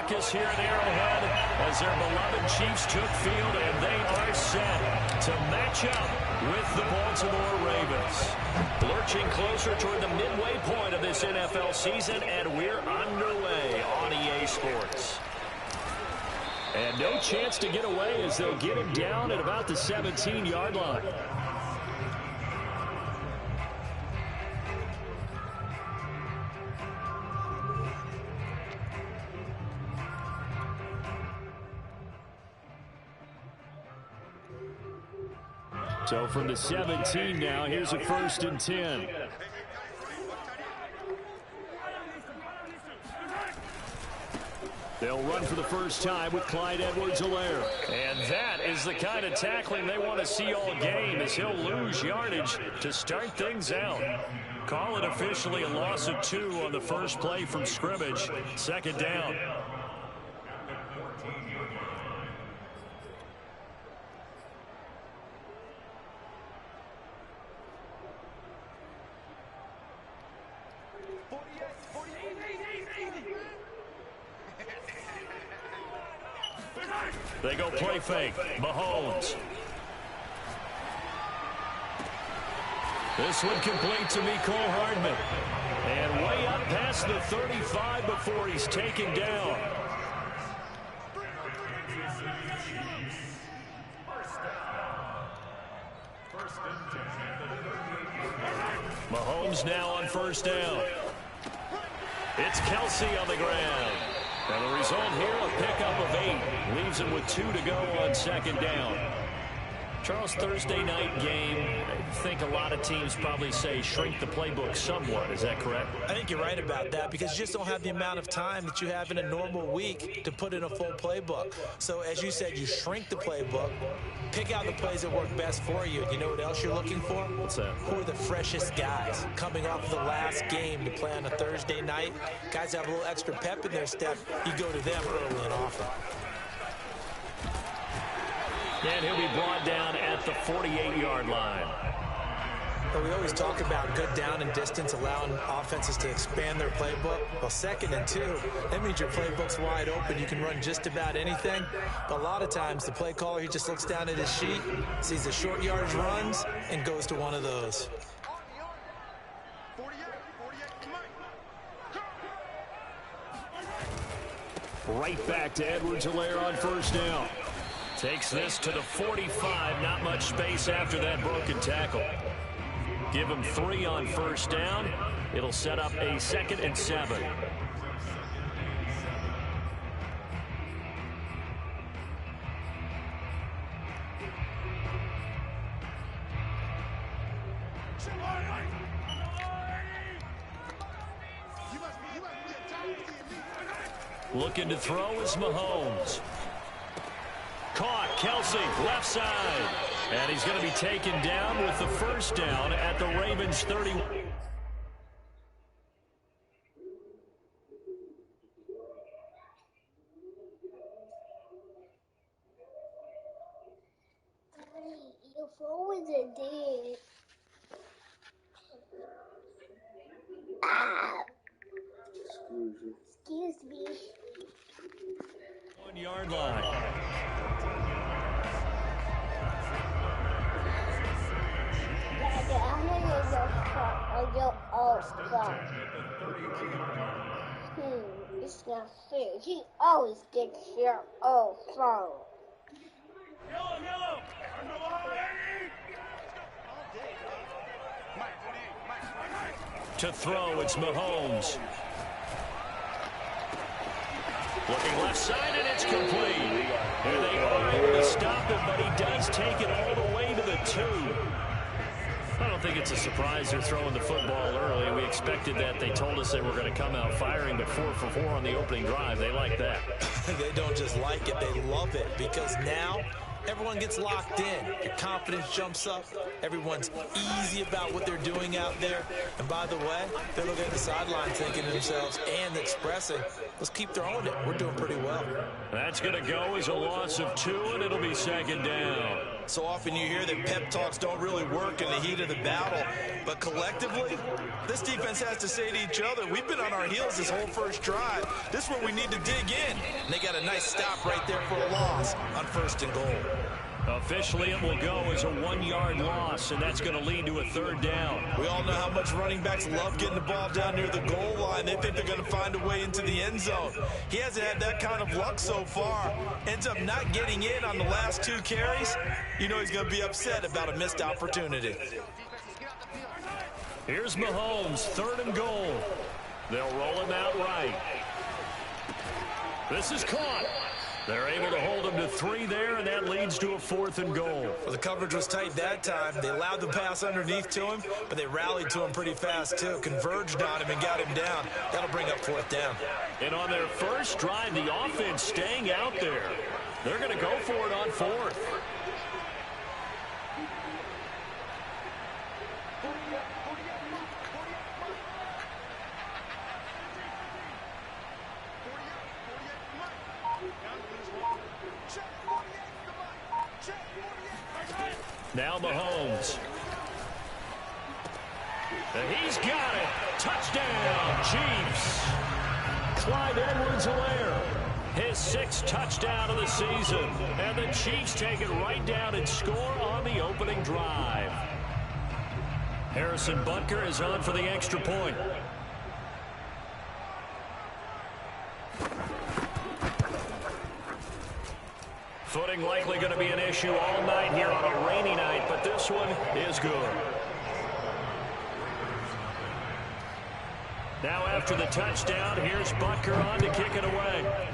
focus here at Arrowhead as their beloved Chiefs took field, and they are set to match up with the Baltimore Ravens. Lurching closer toward the midway point of this NFL season, and we're underway on EA Sports. And no chance to get away as they'll get him down at about the 17-yard line. So from the 17 now, here's a 1st and 10. They'll run for the first time with Clyde Edwards-Helaire. And that is the kind of tackling they want to see all game, as he'll lose yardage to start things out. Call it officially a loss of 2 on the first play from scrimmage. 2nd down. They go play fake. Mahomes. This one complete to Mecole Hardman. And way up past the 35 before he's taken down. Mahomes now on 1st down. It's Kelsey on the ground. And the result here, a pickup of 8. Leaves him with 2 to go on 2nd down. Charles, Thursday night game, I think a lot of teams probably say shrink the playbook somewhat. Is that correct? I think you're right about that, because you just don't have the amount of time that you have in a normal week to put in a full playbook. So as you said, you shrink the playbook, pick out the plays that work best for you. You know what else you're looking for? What's that? Who are the freshest guys coming off of the last game to play on a Thursday night? Guys have a little extra pep in their step. You go to them early and often. And he'll be brought down at the 48-yard line. But we always talk about good down and distance, allowing offenses to expand their playbook. Well, 2nd and 2, that means your playbook's wide open. You can run just about anything. But a lot of times, the play caller, he just looks down at his sheet, sees the short yardage runs, and goes to one of those. Right back to Edwards-Helaire on 1st down. Takes this to the 45. Not much space after that broken tackle. Give him 3 on 1st down. It'll set up a 2nd and 7. Looking to throw is Mahomes. Caught, Kelsey, left side. And he's going to be taken down with the 1st down at the Ravens 31. Your phone was a dick. Excuse me. 1-yard line. It's not fair. He always gets your old phone. Yellow! To throw, it's Mahomes. Looking left side, and it's complete. And they are able to stop him, but he does take it all the way to the 2. I don't think it's a surprise they're throwing the football early. We expected that. They told us they were going to come out firing, but 4 for 4 on the opening drive. They like that. They don't just like it, they love it, because now everyone gets locked in. Your confidence jumps up. Everyone's easy about what they're doing out there. And by the way, they're looking at the sideline thinking to themselves and expressing, let's keep throwing it. We're doing pretty well. That's going to go as a loss of 2, and it'll be 2nd down. So often you hear that pep talks don't really work in the heat of the battle, but collectively, this defense has to say to each other, we've been on our heels this whole first drive. This is where we need to dig in. And they got a nice stop right there for a loss on 1st and goal. Officially, it will go as a 1-yard loss, and that's going to lead to a 3rd down. We all know how much running backs love getting the ball down near the goal line. They think they're going to find a way into the end zone. He hasn't had that kind of luck so far. Ends up not getting in on the last 2 carries. You know he's going to be upset about a missed opportunity. Here's Mahomes, 3rd and goal. They'll roll him out right. This is caught. They're able to hold him to 3 there, and that leads to a 4th and goal. Well, the coverage was tight that time. They allowed the pass underneath to him, but they rallied to him pretty fast, too. Converged on him and got him down. That'll bring up 4th down. And on their first drive, the offense staying out there. They're going to go for it on 4th. Now Mahomes. And he's got it. Touchdown, Chiefs. Clyde Edwards-Helaire, his 6th touchdown of the season. And the Chiefs take it right down and score on the opening drive. Harrison Butker is on for the extra point. Footing likely going to be an issue all night here on a rainy night, but this one is good. Now after the touchdown, here's Butker on to kick it away.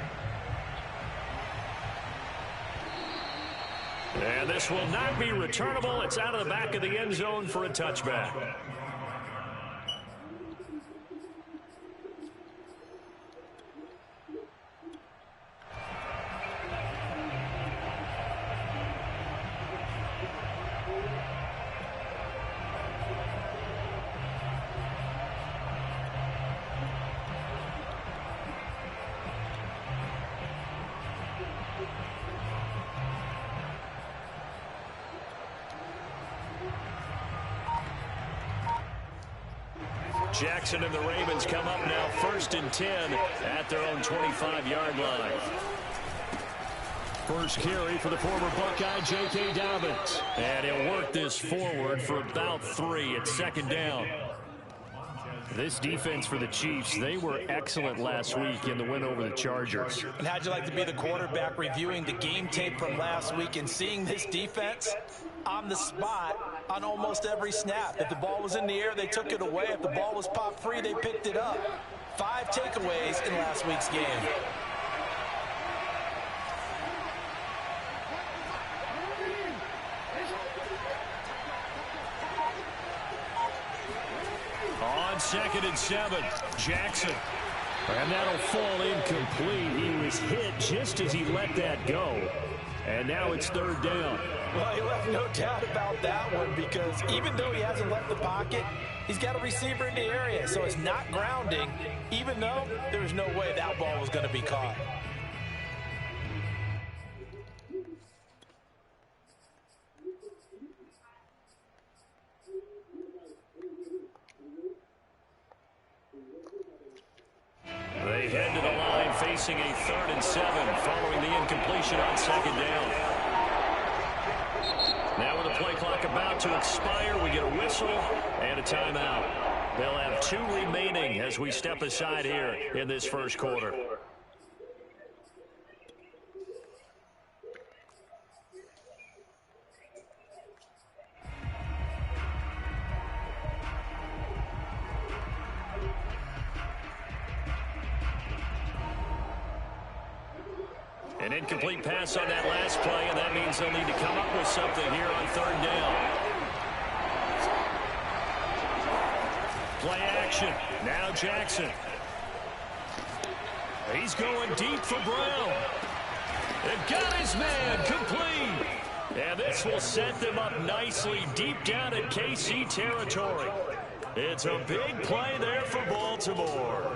And this will not be returnable. It's out of the back of the end zone for a touchback. Jackson and the Ravens come up now 1st and 10 at their own 25-yard line. First carry for the former Buckeye, J.K. Dobbins. And he'll work this forward for about 3 at 2nd down. This defense for the Chiefs, they were excellent last week in the win over the Chargers. And how'd you like to be the quarterback reviewing the game tape from last week and seeing this defense on the spot on almost every snap? If the ball was in the air, they took it away. If the ball was popped free, they picked it up. 5 takeaways in last week's game. On 2nd and 7, Jackson. And that'll fall incomplete. He was hit just as he let that go. And now it's 3rd down. Well, you left no doubt about that one, because even though he hasn't left the pocket, he's got a receiver in the area. So it's not grounding, even though there's no way that ball was going to be caught. They head to the line facing a 3rd and 7 following the incompletion on 2nd down. Now with the play clock about to expire, we get a whistle and a timeout. They'll have 2 remaining as we step aside here in this first quarter. An incomplete pass on that last play, and that means they'll need to come up with something here on 3rd down. Play action. Now Jackson. He's going deep for Brown. They've got his man complete. And this will set them up nicely deep down in KC territory. It's a big play there for Baltimore.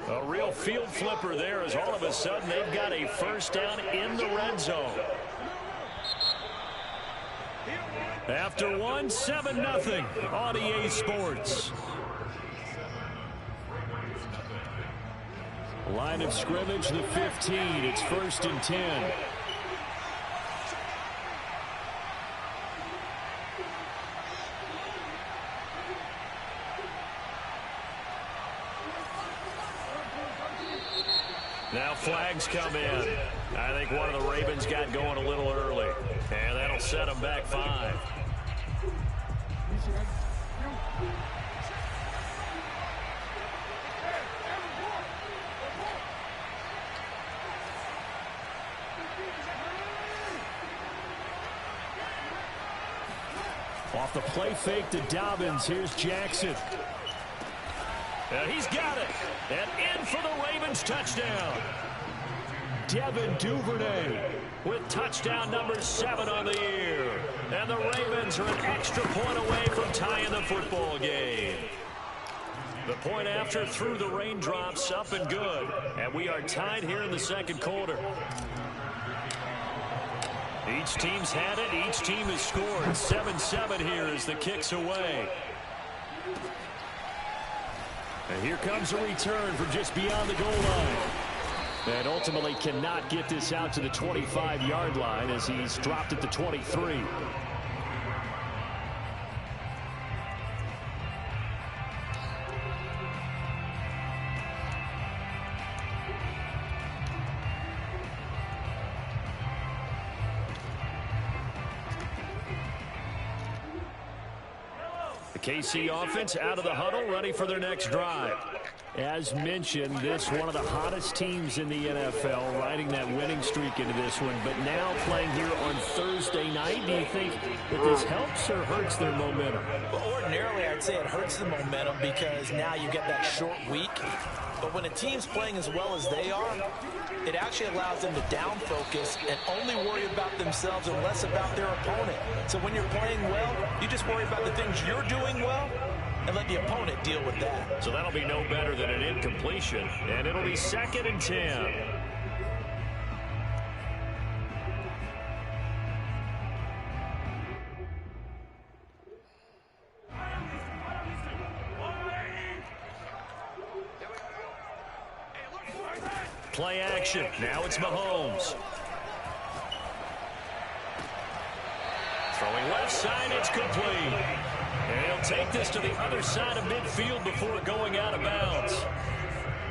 A real field flipper there, as all of a sudden they've got a 1st down in the red zone. After one, 7-0 on EA Sports. Line of scrimmage, the 15. It's 1st and 10. Now flags come in. I think one of the Ravens got going a little early. And that'll set them back 5. Off the play fake to Dobbins. Here's Jackson. And he's got it. And in for the Ravens touchdown. Devin Duvernay with touchdown number 7 on the year. And the Ravens are an extra point away from tying the football game. The point after through the raindrops, up and good. And we are tied here in the second quarter. Each team's had it. Each team has scored. 7-7 here as the kick's away. And here comes a return from just beyond the goal line. And ultimately cannot get this out to the 25-yard line as he's dropped at the 23. KC offense out of the huddle, ready for their next drive. As mentioned, this one of the hottest teams in the NFL, riding that winning streak into this one, but now playing here on Thursday night. Do you think that this helps or hurts their momentum? Well, ordinarily, I'd say it hurts the momentum because now you get that short week. But when a team's playing as well as they are, it actually allows them to down focus and only worry about themselves and less about their opponent. So when you're playing well, you just worry about the things you're doing well and let the opponent deal with that. So that'll be no better than an incompletion, and it'll be 2nd and 10. Play action. Now it's Mahomes. Throwing left side, it's complete. And he'll take this to the other side of midfield before going out of bounds.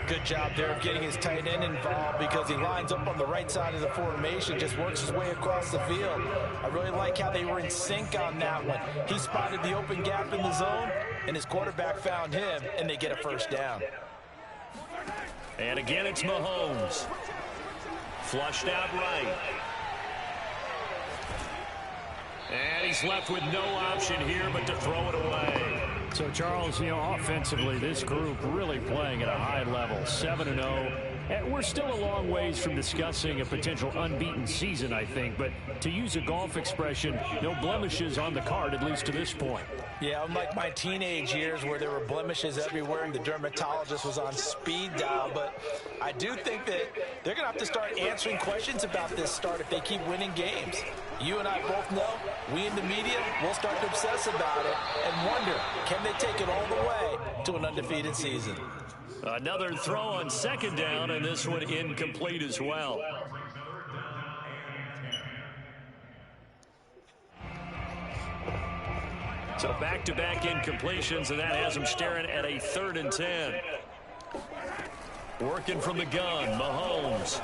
Good job there of getting his tight end involved because he lines up on the right side of the formation, just works his way across the field. I really like how they were in sync on that one. He spotted the open gap in the zone, and his quarterback found him, and they get a first down. And again, it's Mahomes. Flushed out right. And he's left with no option here but to throw it away. So, Charles, offensively, this group really playing at a high level, 7-0. And we're still a long ways from discussing a potential unbeaten season, I think. But to use a golf expression, no blemishes on the card, at least to this point. Yeah, unlike my teenage years where there were blemishes everywhere and the dermatologist was on speed dial. But I do think that they're going to have to start answering questions about this start if they keep winning games. You and I both know, we in the media will start to obsess about it and wonder, can they take it all the way to an undefeated season? Another throw on 2nd down, and this one incomplete as well. So back-to-back incompletions, and that has him staring at a 3rd and 10. Working from the gun, Mahomes.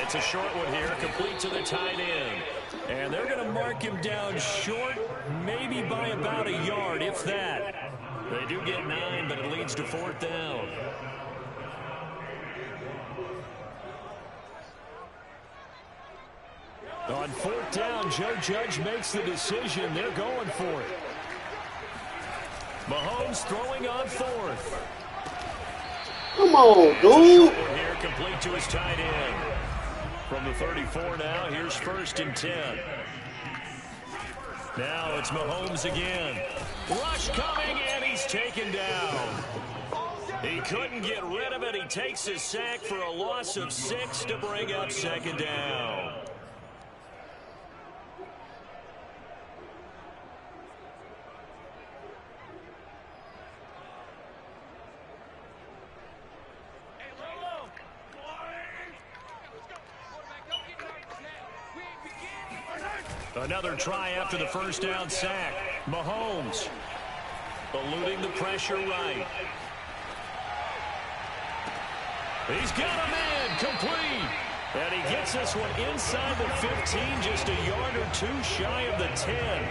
It's a short one here, complete to the tight end. And they're going to mark him down short, maybe by about a yard, if that. They do get 9, but it leads to 4th down. On 4th down, Joe Judge makes the decision. They're going for it. Mahomes throwing on 4th. Come on, dude. Here, complete to his tight end. From the 34 now, here's 1st and 10. Now it's Mahomes again. Rush coming, and he's taken down. He couldn't get rid of it. He takes his sack for a loss of 6 to bring up 2nd down. Another try after the first down sack. Mahomes eluding the pressure right. He's got a man complete. And he gets this one inside the 15, just a yard or two shy of the 10.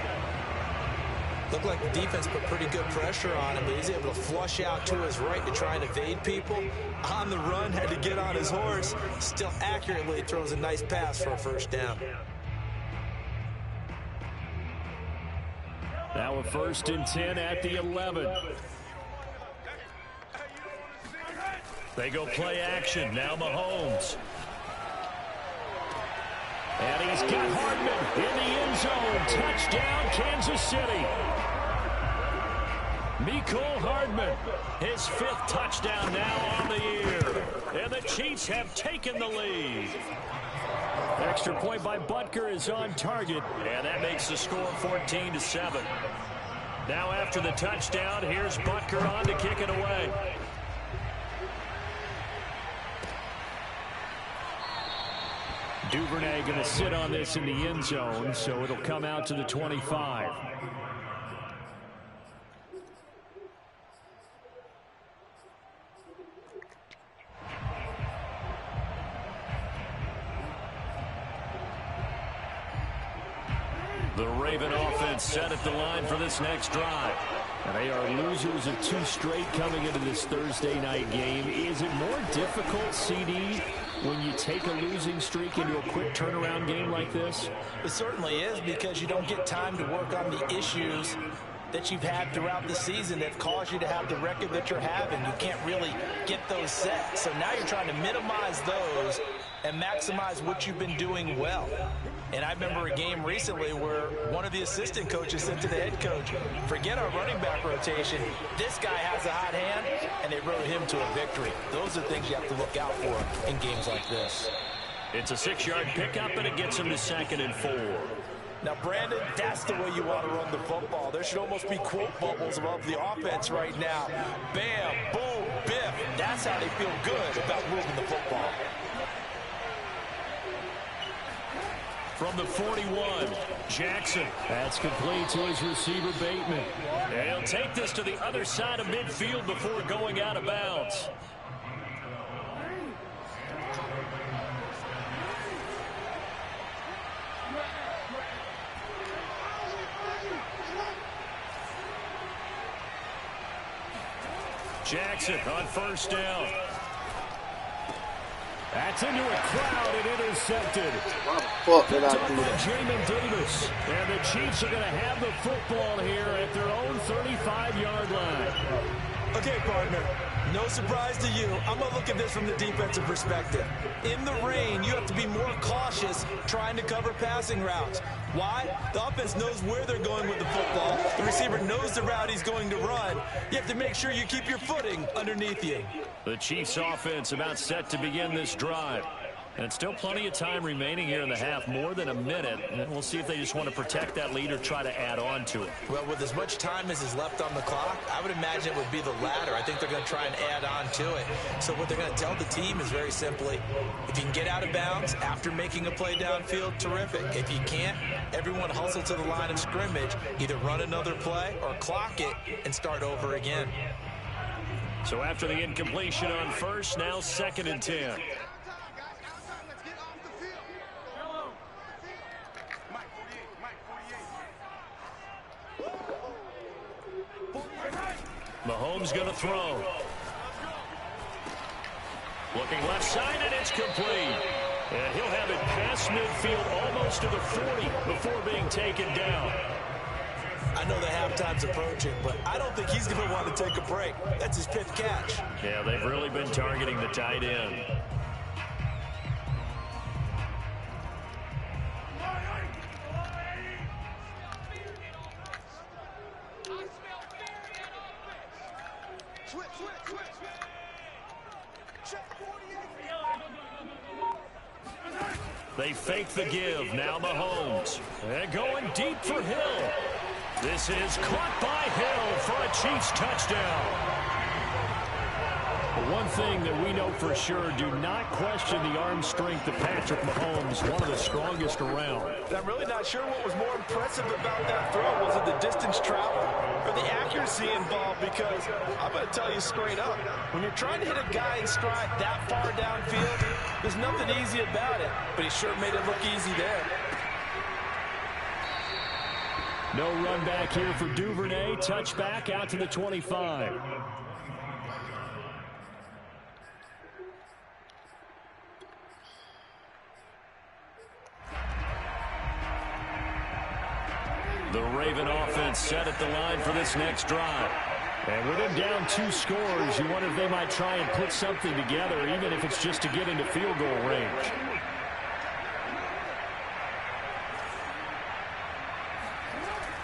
Looked like the defense put pretty good pressure on him, but he's able to flush out to his right to try and evade people. On the run, had to get on his horse. Still accurately throws a nice pass for a first down. Now a 1st and 10 at the 11. They go play action. Now Mahomes. And he's got Hardman in the end zone. Touchdown, Kansas City. Mecole Hardman, his 5th touchdown now on the year. And the Chiefs have taken the lead. Extra point by Butker is on target. And that makes the score 14-7. Now after the touchdown, here's Butker on to kick it away. Duvernay going to sit on this in the end zone, so it'll come out to the 25. The Raven offense set at the line for this next drive. And they are losers of 2 straight coming into this Thursday night game. Is it more difficult, CD, when you take a losing streak into a quick turnaround game like this? It certainly is, because you don't get time to work on the issues that you've had throughout the season that caused you to have the record that you're having. You can't really get those set. So now you're trying to minimize those and maximize what you've been doing well. And I remember a game recently where one of the assistant coaches said to the head coach, forget our running back rotation. This guy has a hot hand, and they rode him to a victory. Those are things you have to look out for in games like this. It's a 6-yard pickup, and it gets him to 2nd and 4. Now, Brandon, that's the way you want to run the football. There should almost be quote bubbles above the offense right now. Bam, boom, biff. That's how they feel good about moving the football. From the 41, Jackson. That's complete to his receiver, Bateman. And he'll take this to the other side of midfield before going out of bounds. Jackson on 1st down. That's into a crowd and intercepted. Fuck did I do By that? Jamin Davis. And the Chiefs are going to have the football here at their own 35-yard line. Okay, partner, no surprise to you. I'm going to look at this from the defensive perspective. In the rain, you have to be more cautious trying to cover passing routes. Why? The offense knows where they're going with the football. The receiver knows the route he's going to run. You have to make sure you keep your footing underneath you. The Chiefs offense about set to begin this drive. And still plenty of time remaining here in the half, more than a minute. And we'll see if they just want to protect that lead or try to add on to it. Well, with as much time as is left on the clock, I would imagine it would be the latter. I think they're going to try and add on to it. So what they're going to tell the team is very simply, if you can get out of bounds after making a play downfield, terrific. If you can't, everyone hustle to the line of scrimmage, either run another play or clock it and start over again. So after the incompletion on 1st, now 2nd and 10. Mahomes going to throw. Looking left side, and it's complete. And he'll have it past midfield almost to the 40 before being taken down. I know the halftime's approaching, but I don't think he's going to want to take a break. That's his 5th catch. Yeah, they've really been targeting the tight end. They fake the give. Now Mahomes. And going deep for Hill. This is caught by Hill for a Chiefs touchdown. One thing that we know for sure, do not question the arm strength of Patrick Mahomes, one of the strongest around. I'm really not sure what was more impressive about that throw. Was it the distance traveled or the accuracy involved? Because I'm going to tell you straight up, when you're trying to hit a guy in stride that far downfield, there's nothing easy about it. But he sure made it look easy there. No run back here for Duvernay. Touchback out to the 25. The Raven offense set at the line for this next drive. And with them down 2 scores, you wonder if they might try and put something together, even if it's just to get into field goal range.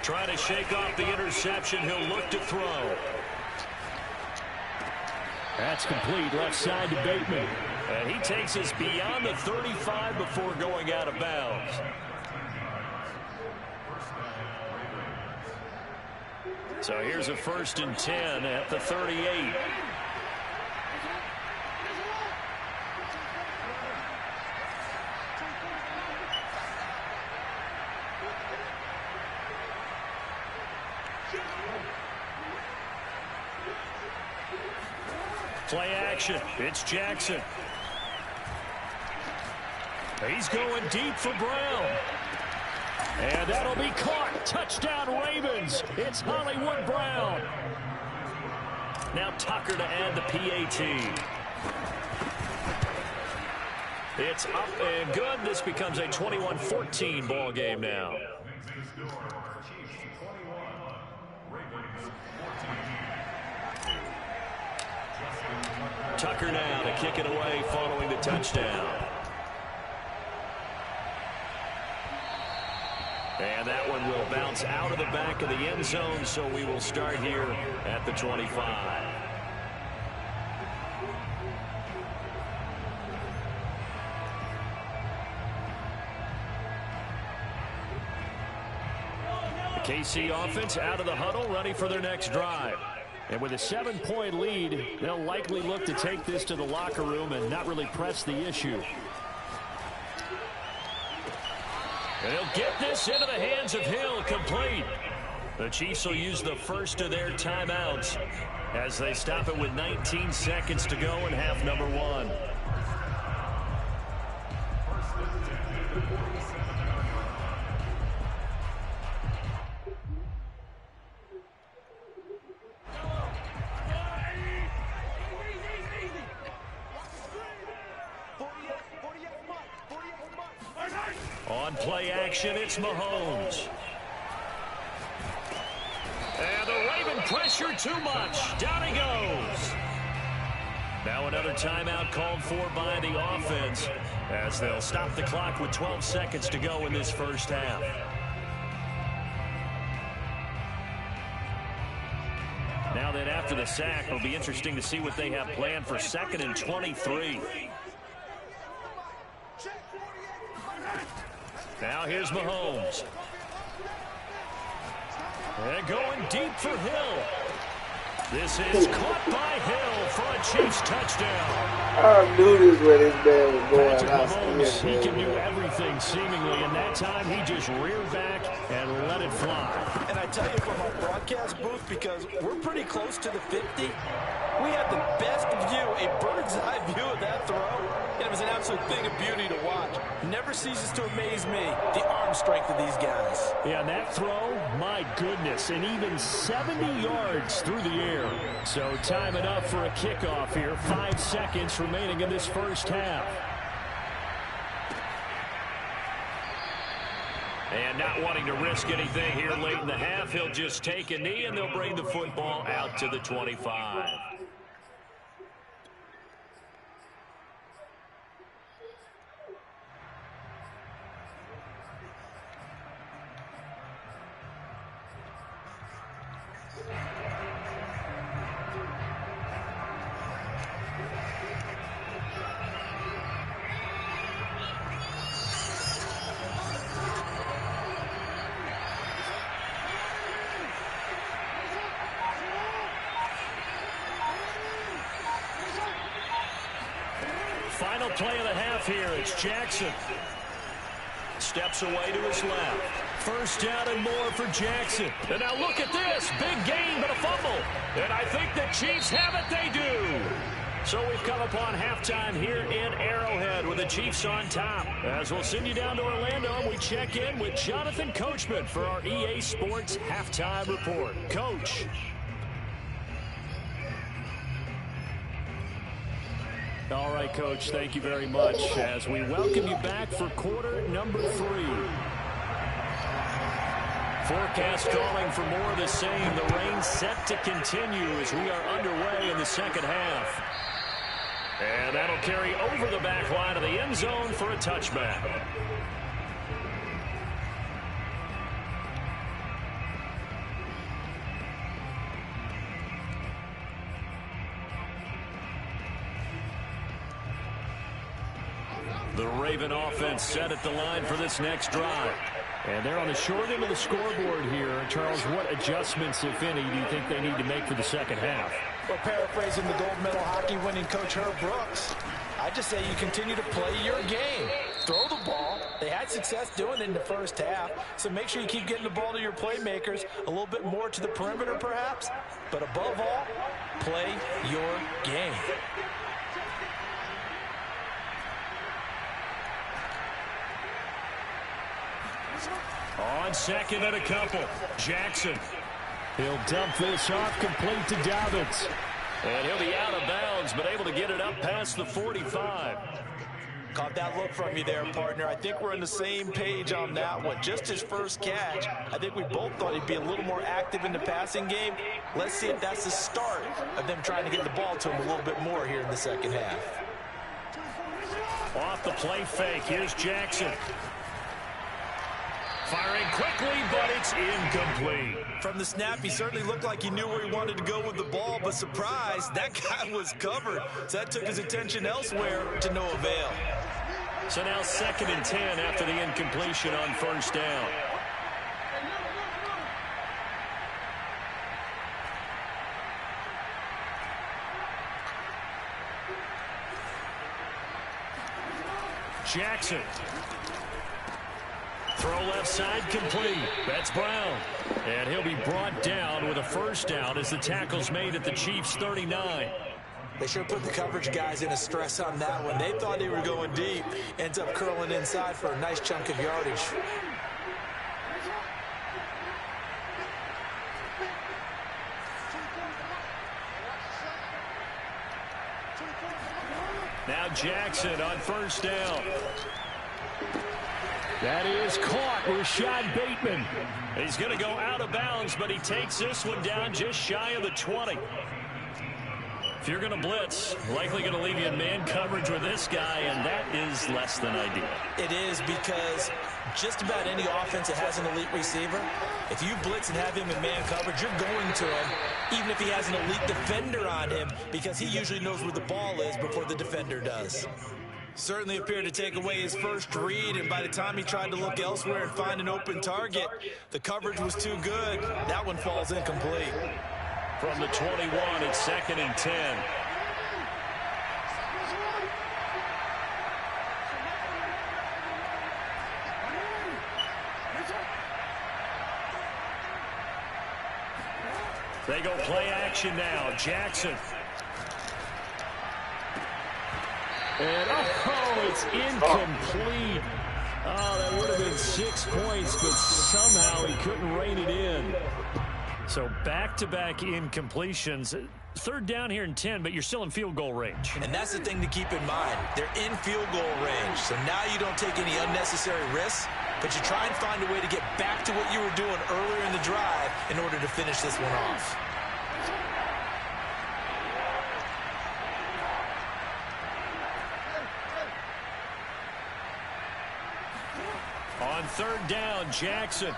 Trying to shake off the interception. He'll look to throw. That's complete, left side to Bateman. And he takes us beyond the 35 before going out of bounds. So here's a 1st and 10 at the 38. Play action. It's Jackson. He's going deep for Brown. And that'll be caught. Touchdown Ravens. It's Hollywood Brown. Now Tucker to add the PAT. It's up and good. This becomes a 21-14 ball game now. Tucker now to kick it away following the touchdown. And that one will bounce out of the back of the end zone, so we will start here at the 25. The KC offense out of the huddle, ready for their next drive. And with a 7-point lead, they'll likely look to take this to the locker room and not really press the issue. And he'll get this into the hands of Hill, complete. The Chiefs will use the first of their timeouts as they stop it with 19 seconds to go in half number 1. On play action, it's Mahomes. And the Raven pressure too much. Down he goes. Now another timeout called for by the offense as they'll stop the clock with 12 seconds to go in this first half. Now that after the sack, it'll be interesting to see what they have planned for 2nd and 23. Now here's Mahomes. And going deep for Hill. This is caught by Hill for a Chiefs touchdown. I knew this where this man was going. Patrick Mahomes, he can do everything seemingly, and that time he just reared back and let it fly. And I tell you, from our broadcast booth, because we're pretty close to the 50, we had the best view, a bird's eye view of that throw. And it was an absolute thing of beauty to watch. Never ceases to amaze me, the arm strength of these guys. Yeah, and that throw, my goodness, and even 70 yards through the air. So time enough for a kickoff here. 5 seconds remaining in this first half. And not wanting to risk anything here late in the half, he'll just take a knee and they'll bring the football out to the 25. final play of the half here. It's Jackson. Steps away to his left. First down and more for Jackson. And now look at this. Big gain, but a fumble. And I think the Chiefs have it. They do. So we've come upon halftime here in Arrowhead with the Chiefs on top. As we'll send you down to Orlando, and we check in with Jonathan Coachman for our EA Sports Halftime Report. Coach. All right, Coach, thank you very much as we welcome you back for quarter number 3. Forecast calling for more of the same. The rain set to continue as we are underway in the second half. And that'll carry over the back line of the end zone for a touchback. The Raven offense set at the line for this next drive. And they're on the short end of the scoreboard here. Charles, what adjustments, if any, do you think they need to make for the second half? Well, paraphrasing the gold medal hockey winning coach Herb Brooks, I just say you continue to play your game. Throw the ball. They had success doing it in the first half, so make sure you keep getting the ball to your playmakers, a little bit more to the perimeter perhaps, but above all, play your game. On second and a couple, Jackson. He'll dump this off complete to Dobbins. And he'll be out of bounds, but able to get it up past the 45. Caught that look from you there, partner. I think we're on the same page on that one. Just his first catch, I think we both thought he'd be a little more active in the passing game. Let's see if that's the start of them trying to get the ball to him a little bit more here in the second half. Off the play fake, here's Jackson. Firing quickly, but it's incomplete. From the snap, he certainly looked like he knew where he wanted to go with the ball, but surprise, that guy was covered. So that took his attention elsewhere to no avail. So now 2nd and 10 after the incompletion on first down. Jackson. Throw left side complete. That's Brown. And he'll be brought down with a first down as the tackle's made at the Chiefs' 39. They sure put the coverage guys in a stress on that one. They thought they were going deep. Ends up curling inside for a nice chunk of yardage. Now Jackson on first down. That is caught. Rashad Bateman. He's going to go out of bounds, but he takes this one down just shy of the 20. If you're going to blitz, likely going to leave you in man coverage with this guy, and that is less than ideal. It is, because just about any offense that has an elite receiver, if you blitz and have him in man coverage, you're going to him, even if he has an elite defender on him, because he usually knows where the ball is before the defender does. Certainly appeared to take away his first read, and by the time he tried to look elsewhere and find an open target, the coverage was too good. That one falls incomplete. From the 21, it's 2nd and 10. They go play action now. Jackson. And, oh, it's incomplete. Oh, that would have been 6 points, but somehow he couldn't rein it in. So back-to-back incompletions. 3rd down here and 10, but you're still in field goal range. And that's the thing to keep in mind. They're in field goal range, so now you don't take any unnecessary risks, but you try and find a way to get back to what you were doing earlier in the drive in order to finish this one off. On 3rd down, Jackson.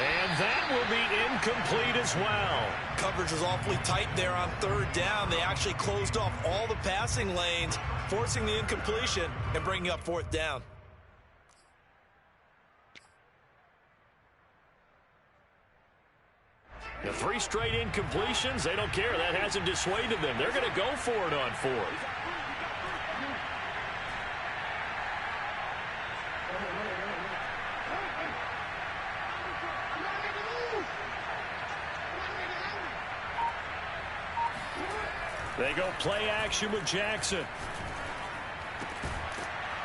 And that will be incomplete as well. Coverage was awfully tight there on 3rd down. They actually closed off all the passing lanes, forcing the incompletion and bringing up 4th down. The 3 straight incompletions, they don't care. That hasn't dissuaded them. They're going to go for it on 4th. They go play action with Jackson.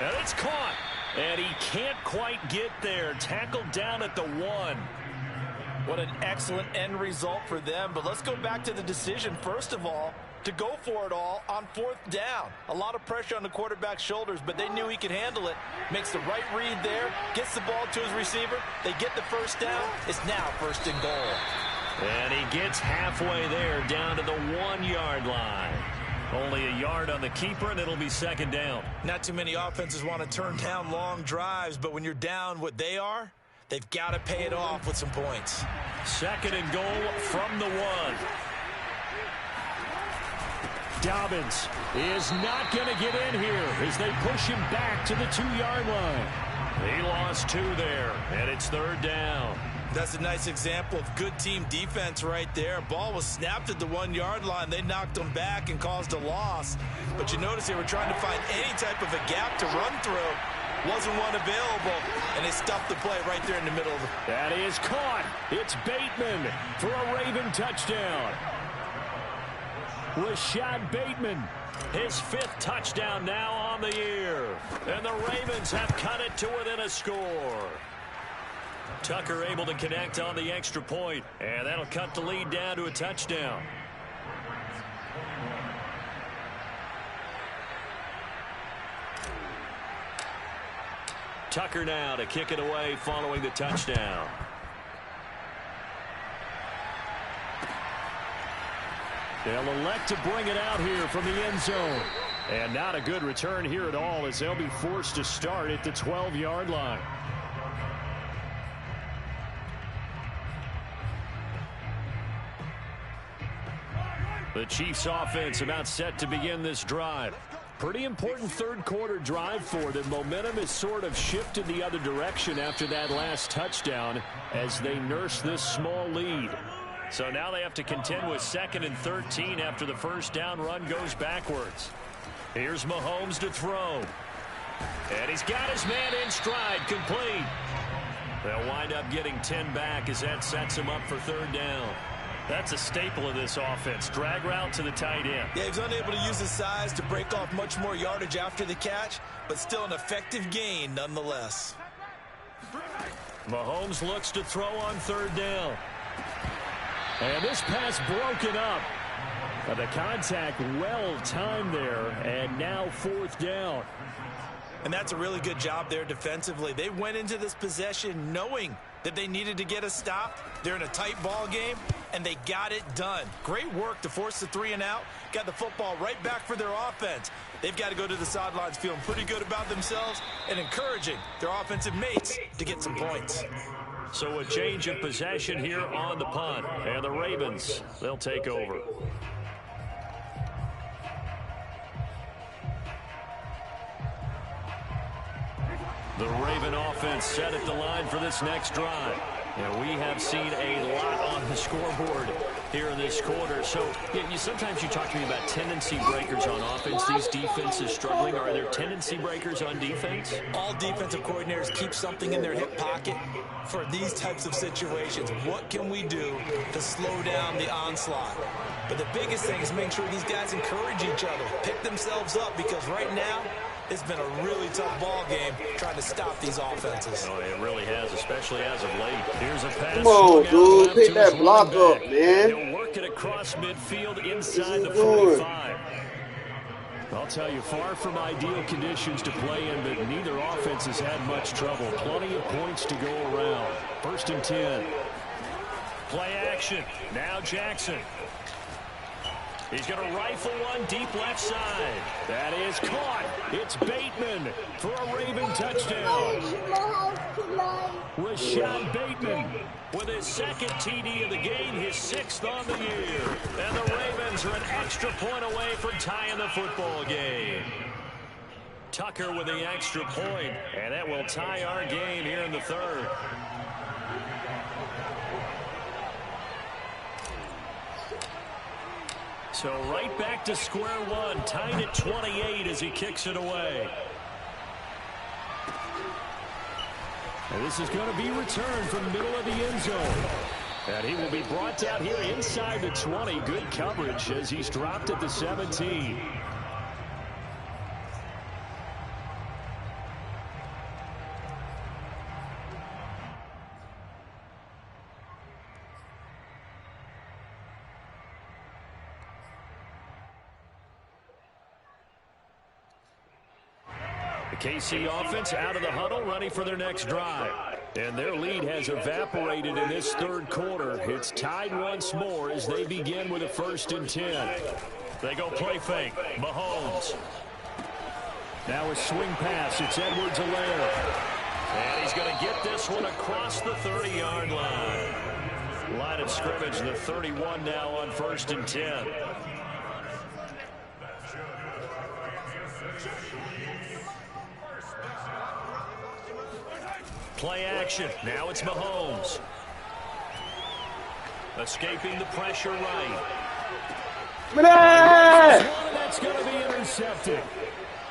And it's caught. And he can't quite get there. Tackled down at the 1. What an excellent end result for them. But let's go back to the decision, first of all, to go for it all on 4th down. A lot of pressure on the quarterback's shoulders, but they knew he could handle it. Makes the right read there, gets the ball to his receiver. They get the first down. It's now 1st and goal. And he gets halfway there, down to the 1-yard line. Only a yard on the keeper, and it'll be 2nd down. Not too many offenses want to turn down long drives, but when you're down what they are, they've got to pay it off with some points. 2nd and goal from the 1. Dobbins is not going to get in here as they push him back to the 2-yard line. He lost 2 there, and it's 3rd down. That's a nice example of good team defense right there. Ball was snapped at the 1-yard line. They knocked them back and caused a loss. But you notice they were trying to find any type of a gap to run through. Wasn't one available, and they stuffed the play right there in the middle of it. That is caught. It's Bateman for a Raven touchdown. Rashad Bateman. His 5th touchdown now on the year. And the Ravens have cut it to within a score. Tucker able to connect on the extra point, and that'll cut the lead down to a touchdown. Tucker now to kick it away following the touchdown. They'll elect to bring it out here from the end zone. And not a good return here at all as they'll be forced to start at the 12-yard line. The Chiefs offense about set to begin this drive. Pretty important 3rd quarter drive for them. Momentum has sort of shifted the other direction after that last touchdown as they nurse this small lead. So now they have to contend with 2nd and 13 after the 1st down run goes backwards. Here's Mahomes to throw. And he's got his man in stride, complete. They'll wind up getting 10 back as that sets him up for 3rd down. That's a staple of this offense. Drag route to the tight end. Yeah, he's unable to use his size to break off much more yardage after the catch, but still an effective gain nonetheless. Mahomes looks to throw on 3rd down. And this pass broken up. The contact well timed there, and now 4th down. And that's a really good job there defensively. They went into this possession knowing that they needed to get a stop. They're in a tight ball game, and they got it done. Great work to force the 3 and out. Got the football right back for their offense. They've got to go to the sidelines feeling pretty good about themselves and encouraging their offensive mates to get some points. So a change of possession here on the punt. And the Ravens, they'll take over. The Raven offense set at the line for this next drive. And we have seen a lot on the scoreboard here in this quarter. So sometimes you talk to me about tendency breakers on offense. These defenses struggling. Are there tendency breakers on defense? All defensive coordinators keep something in their hip pocket for these types of situations. What can we do to slow down the onslaught? But the biggest thing is make sure these guys encourage each other, pick themselves up, because right now it's been a really tough ball game trying to stop these offenses. Oh, it really has, especially as of late. Here's a pass. Come on, dude. Pick that block up, man. He'll work it across midfield inside the 45. I'll tell you, far from ideal conditions to play in, but neither offense has had much trouble. Plenty of points to go around. 1st and 10. Play action. Now Jackson. He's going to rifle one deep left side. That is caught. It's Bateman for a Raven touchdown. Rashad Bateman with his 2nd TD of the game, his 6th on the year. And the Ravens are an extra point away from tying the football game. Tucker with the extra point, and that will tie our game here in the 3rd. So right back to square one, tied at 28 as he kicks it away. And this is going to be returned from the middle of the end zone. And he will be brought down here inside the 20. Good coverage as he's dropped at the 17. The KC offense out of the huddle, ready for their next drive. And their lead has evaporated in this third quarter. It's tied once more as they begin with a 1st and 10. They go play fake. Mahomes. Now a swing pass. It's Edwards-Helaire. And he's going to get this one across the 30-yard line. Line of scrimmage, the 31 now on 1st and 10. Play action. Now it's Mahomes. Escaping the pressure right. That's going to be intercepted.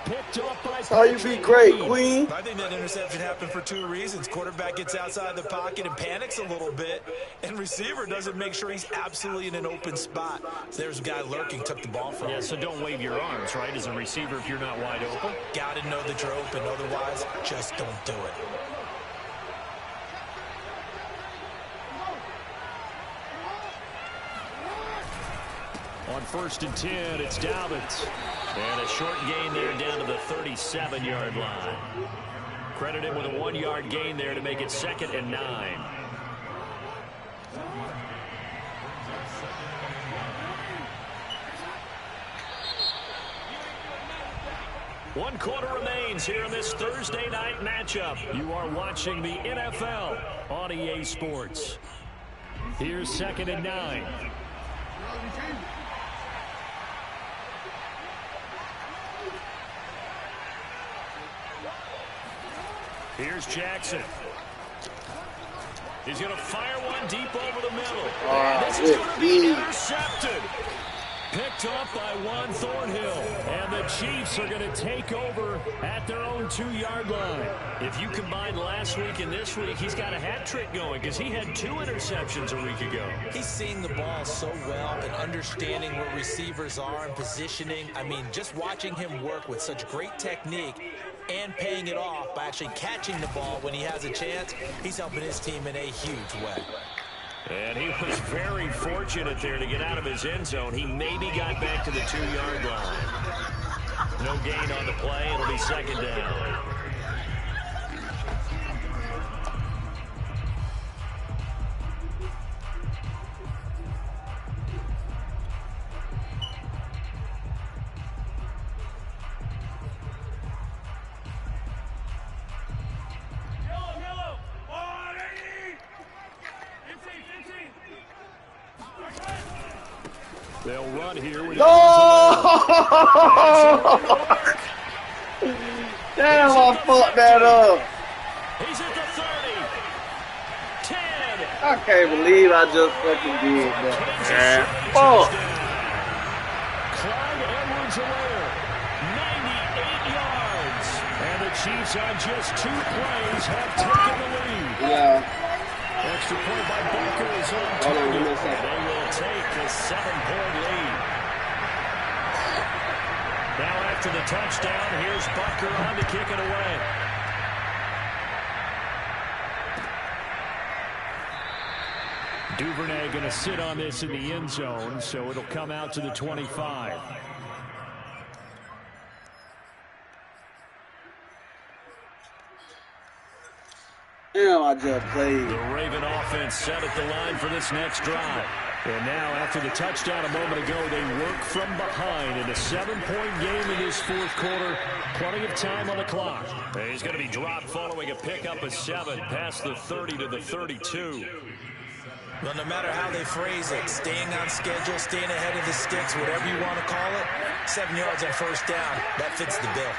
Picked up by That's how you be great, Queen. I think that interception happened for 2 reasons. Quarterback gets outside the pocket and panics a little bit, and receiver doesn't make sure he's absolutely in an open spot. So there's a guy lurking, took the ball from him. Yeah, so don't wave your arms, right, as a receiver if you're not wide open. Got to know that you're open. Otherwise, just don't do it. On 1st and 10, it's Dobbins. And a short gain there down to the 37-yard line. Credit him with a 1-yard gain there to make it 2nd and 9. One quarter remains here in this Thursday night matchup. You are watching the NFL on EA Sports. Here's 2nd and 9. Here's Jackson. He's going to fire one deep over the middle. This is going to be intercepted. Picked up by Juan Thornhill. And the Chiefs are going to take over at their own 2-yard line. If you combine last week and this week, he's got a hat trick going because he had 2 interceptions a week ago. He's seeing the ball so well and understanding where receivers are and positioning. I mean, just watching him work with such great technique and paying it off by actually catching the ball when he has a chance, he's helping his team in a huge way. And he was very fortunate there to get out of his end zone. He maybe got back to the 2-yard line. No gain on the play. It'll be 2nd down. They'll run here with Damn, I fucked that up. He's at the 30. 10. I can't believe I just fucking did that. Fuck. Clyde Edwards-Helaire, 98 yards. And the Chiefs on just 2 plays have taken the lead. Yeah. Extra point by Baker is on target. They will take a 7-point lead. Now after the touchdown, here's Bucker on to kick it away. Duvernay going to sit on this in the end zone, so it'll come out to the 25. Damn, I just played. The Raven offense set at the line for this next drive. And now, after the touchdown a moment ago, they work from behind in a 7-point game in this 4th quarter. Plenty of time on the clock. He's going to be dropped following a pickup of 7 past the 30 to the 32. Well, no matter how they phrase it, staying on schedule, staying ahead of the sticks, whatever you want to call it, 7 yards on 1st down, that fits the bill.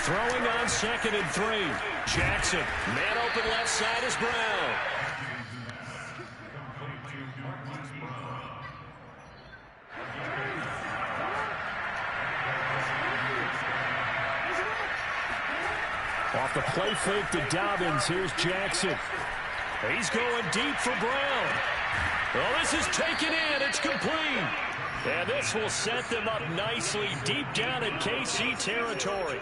Throwing on 2nd and 3. Jackson, man open left side is Brown. Off the play fake to Dobbins. Here's Jackson. He's going deep for Brown. Well, this is taken in. It's complete. And this will set them up nicely deep down in KC territory.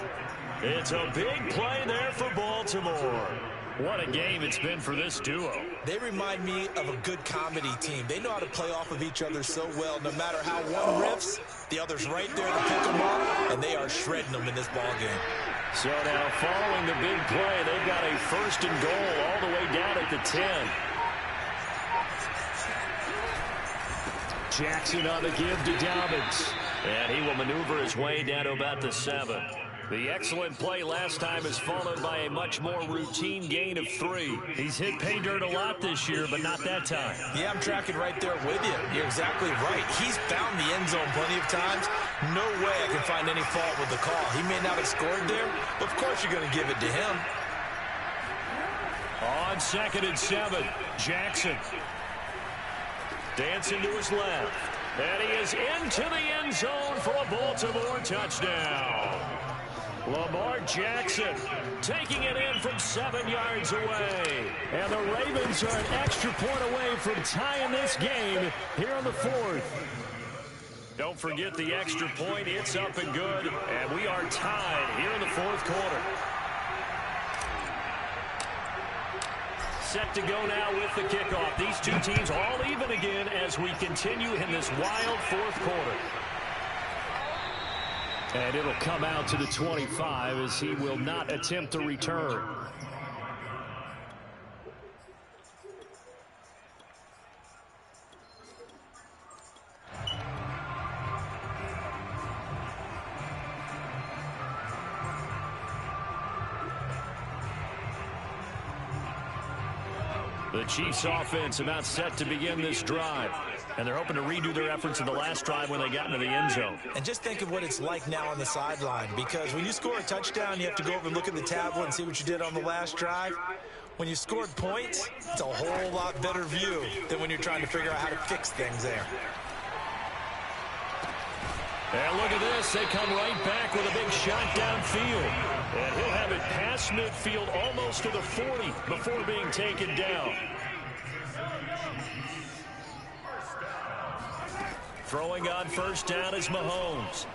It's a big play there for Baltimore. What a game it's been for this duo. They remind me of a good comedy team. They know how to play off of each other so well. No matter how one riffs, the other's right there to pick them up, and they are shredding them in this ballgame. So now following the big play, they've got a 1st and goal all the way down at the 10. Jackson on the give to Dobbins. And he will maneuver his way down to about the 7. The excellent play last time is followed by a much more routine gain of 3. He's hit pay dirt a lot this year, but not that time. Yeah, I'm tracking right there with you. You're exactly right. He's found the end zone plenty of times. No way I can find any fault with the call. He may not have scored there, but of course you're going to give it to him. On 2nd and 7, Jackson. Dancing to his left. And he is into the end zone for a Baltimore touchdown. Lamar Jackson taking it in from 7 yards away. And the Ravens are an extra point away from tying this game here on the 4th. Don't forget the extra point. It's up and good. And we are tied here in the 4th quarter. Set to go now with the kickoff. These two teams all even again as we continue in this wild 4th quarter. And it'll come out to the 25 as he will not attempt to return. The Chiefs offense about set to begin this drive. And they're hoping to redo their efforts in the last drive when they got into the end zone. And just think of what it's like now on the sideline, because when you score a touchdown, you have to go over and look at the tablet and see what you did on the last drive. When you scored points, it's a whole lot better view than when you're trying to figure out how to fix things there. And look at this. They come right back with a big shot downfield. And he'll have it past midfield almost to the 40 before being taken down. Throwing on 1st down is Mahomes.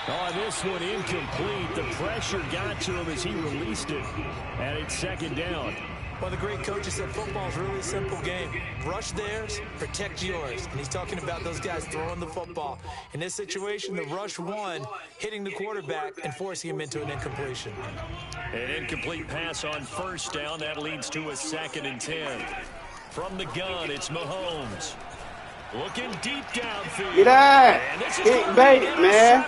Oh, this one incomplete. The pressure got to him as he released it. And it's 2nd down. Well, the great coach said football's a really simple game. Rush theirs, protect yours. And he's talking about those guys throwing the football. In this situation, the rush won, hitting the quarterback and forcing him into an incompletion. An incomplete pass on 1st down. That leads to a 2nd and 10. From the gun, it's Mahomes. Looking deep downfield. Get out! Big bait, man.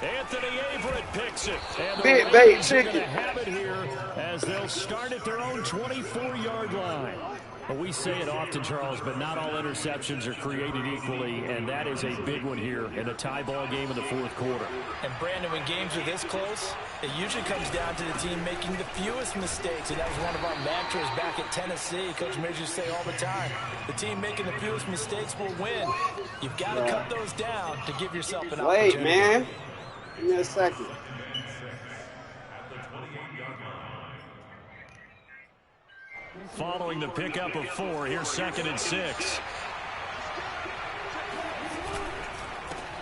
Anthony Averett picks it. And big bait chicken. Have it here as they'll start at their own 24-yard line. Well, we say it often, Charles, but not all interceptions are created equally, and that is a big one here in a tie ball game in the 4th quarter. And, Brandon, when games are this close, it usually comes down to the team making the fewest mistakes, and that was one of our mantras back at Tennessee. Coach Mears used to say all the time, the team making the fewest mistakes will win. You've got to cut those down to give yourself an opportunity. Wait, man. Give me a second. Following the pickup of 4, here's 2nd and 6.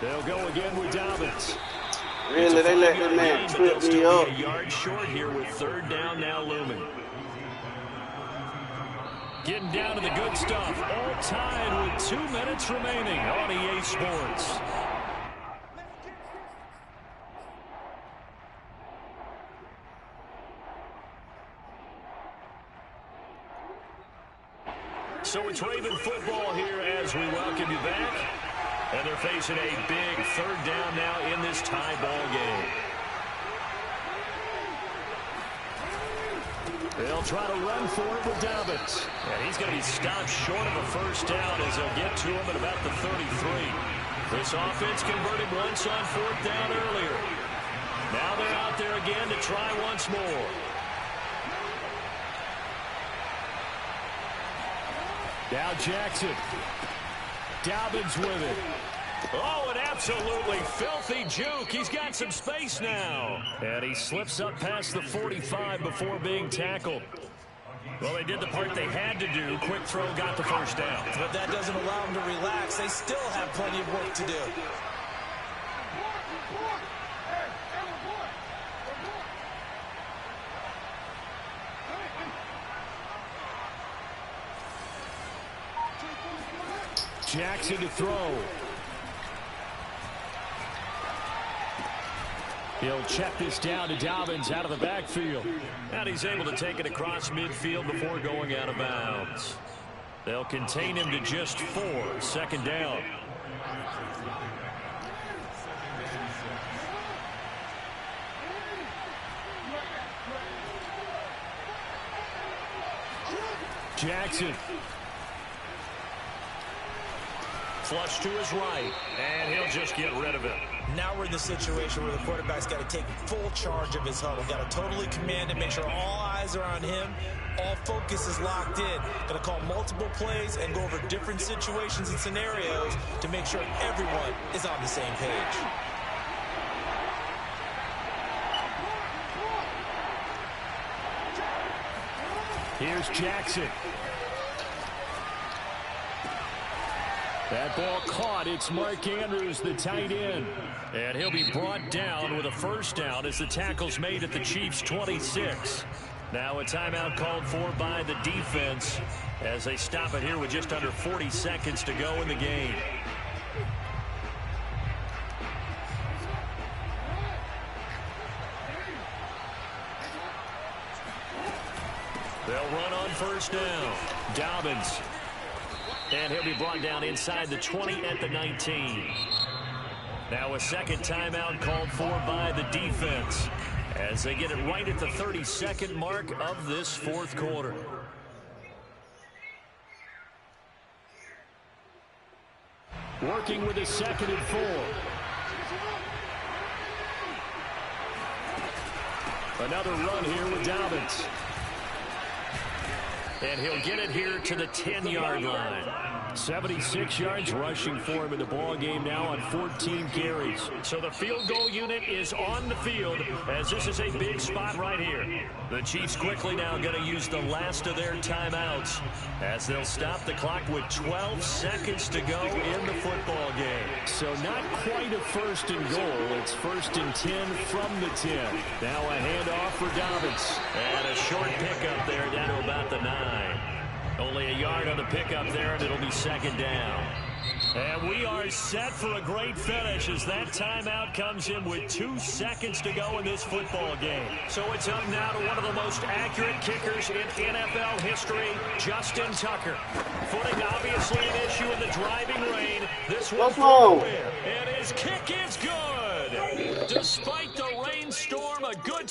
They'll go again with Dobbins. Really, they let that man trip me up. A yard short here with 3rd down now looming. Getting down to the good stuff. All tied with 2 minutes remaining on EA Sports. So it's Raven football here as we welcome you back. And they're facing a big 3rd down now in this tie ball game. They'll try to run for it with Dobbins. And he's going to be stopped short of a 1st down as they'll get to him at about the 33. This offense converted once on 4th down earlier. Now they're out there again to try once more. Now Jackson. Dobbins with it. Oh, an absolutely filthy juke. He's got some space now. And he slips up past the 45 before being tackled. Well, they did the part they had to do. Quick throw got the first down. But that doesn't allow them to relax. They still have plenty of work to do. Jackson to throw. He'll check this down to Dobbins out of the backfield. And he's able to take it across midfield before going out of bounds. They'll contain him to just 4. Second down. Jackson. Flush to his right, and he'll just get rid of it. Now we're in the situation where the quarterback's got to take full charge of his huddle. Got to totally command it, make sure all eyes are on him. All focus is locked in. Got to call multiple plays and go over different situations and scenarios to make sure everyone is on the same page. Here's Jackson. That ball caught. It's Mark Andrews, the tight end. And he'll be brought down with a first down as the tackle's made at the Chiefs' 26. Now a timeout called for by the defense as they stop it here with just under 40 seconds to go in the game. They'll run on first down. Dobbins. And he'll be brought down inside the 20 at the 19. Now a second timeout called for by the defense as they get it right at the 32nd mark of this fourth quarter. Working with a 2nd and 4. Another run here with Dobbins. And he'll get it here to the 10-yard line. 76 yards rushing for him in the ball game now on 14 carries. So the field goal unit is on the field as this is a big spot right here. The Chiefs quickly now going to use the last of their timeouts as they'll stop the clock with 12 seconds to go in the football game. So not quite a 1st and goal. It's 1st and 10 from the 10. Now a handoff for Dobbins. And a short pickup there down to about the 9. Only a yard on the pickup there, and it'll be second down. And we are set for a great finish as that timeout comes in with 2 seconds to go in this football game. So it's up now to one of the most accurate kickers in NFL history, Justin Tucker. Footing obviously an issue in the driving rain. This one for the win. And his kick is good. Despite the rainstorm, a good